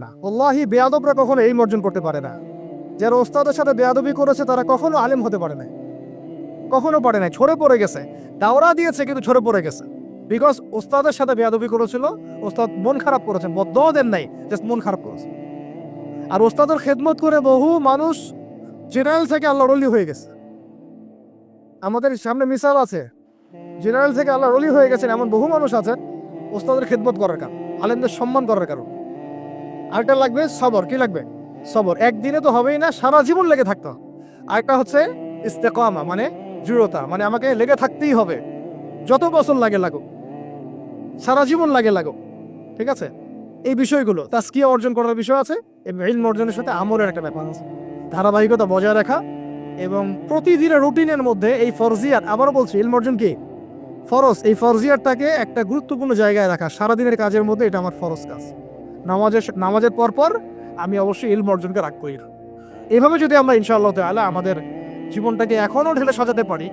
না। আল্লাহি বেয়াদবরা কখনো ইলম অর্জন করতে পারে না। যারা ওস্তাদের সাথে বেয়াদবি করেছে তারা কখনো আলেম হতে পারে না, কখনো পারে নাই, ছড়ে পড়ে গেছে। দাওরা দিয়েছে কিন্তু ছড়ে পড়ে গেছে, বিকজ ওস্তাদের সাথে বেয়াদবি করেছিল। ওস্তাদ মন খারাপ করেছেন, বদদোয়া দেন নাই, জাস্ট মন খারাপ করেছে। আর ওস্তাদের খেদমত করে বহু মানুষ জেনারেল থেকে আল্লাহর ওলি হয়ে গেছে। আমাদের সামনে মিসাল আছে, জেনারেল থেকে আল্লাহর ওলি হয়ে গেছেন এমন বহু মানুষ আছেন ওস্তাদের খেদমত করার কারণ, আলেমদের সম্মান করার কারণ। আরেকটা লাগবে সবর। কি লাগবে? সবর। একদিনে তো হবেই না, সারা জীবন লেগে থাকতে হবে। আরেকটা হচ্ছে ইস্তেকামা, মানে দৃঢ়তা, মানে আমাকে লেগে থাকতেই হবে, যত বছর লাগে লাগুক, সারা জীবন লাগুক। ঠিক আছে? এই বিষয়গুলো তাজকিয়া অর্জন করার বিষয় আছে, এবং ইলম অর্জনের সাথে আমলের একটা ব্যাপার আছে। ধারাবাহিকতা বজায় রাখা এবং প্রতিদিনের রুটিনের মধ্যে এই ফরজিয়াত, আবারও বলছি ইলম অর্জন কি ফরজ, এই ফরজিয়াতটাকে একটা গুরুত্বপূর্ণ জায়গায় রাখা। সারাদিনের কাজের মধ্যে এটা আমার ফরজ কাজ। নামাজের পর আমি অবশ্যই ইলম অর্জনকে রাখ করি। এইভাবে যদি আমরা ইনশাআল্লাহ তাআলা আমাদের জীবনটাকে এখনো ঢেলে সাজাতে পারি,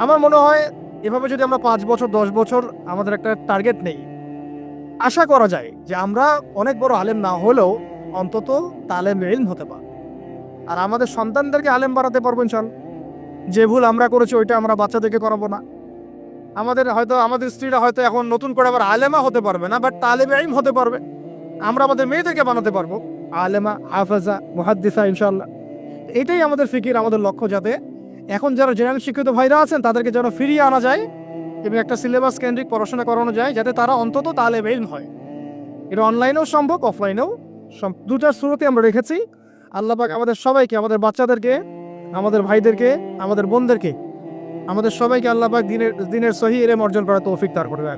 আমার মনে হয় এভাবে যদি আমরা 5 বছর 10 বছর আমাদের একটা টার্গেট নেই, আশা করা যায় যে আমরা অনেক বড় আলেম না হলেও অন্তত তালেম ইলম হতে পারব। আর আমাদের সন্তানদেরকে আলেম বানাতে পারবো ইনশাআল্লাহ। যে ভুল আমরা করেছি ওইটা আমরা বাচ্চাদেরকে করাবো না। আমাদের স্ত্রীরা হয়তো এখন নতুন করে আবার আলেমা হতে পারবে না, বাট তালেবে ইলম হতে পারবে। আমরা আমাদের মেয়েদেরকে বানাতে পারবো আলেমা, হাফেজা, মুহাদ্দিসা ইনশাআল্লাহ। এটাই আমাদের ফিকির, আমাদের লক্ষ্য, যাতে এখন যারা জেনারেল শিক্ষিত ভাইরা আছেন তাদেরকে যেন ফিরিয়ে আনা যায় এবং একটা সিলেবাস কেন্দ্রিক পড়াশোনা করানো যায়, যাতে তারা অন্তত তালেবে ইলম হয়। এটা অনলাইনেও সম্ভব, অফলাইনেও দুটার শুরুতে আমরা রেখেছি। আল্লাহ পাক আমাদের সবাইকে, আমাদের বাচ্চাদেরকে, আমাদের ভাইদেরকে, আমাদের বোনদেরকে, আমাদের সবাইকে আল্লাহ পাক দিনের সহিহ ইলম অর্জন করার তৌফিক দান করবে।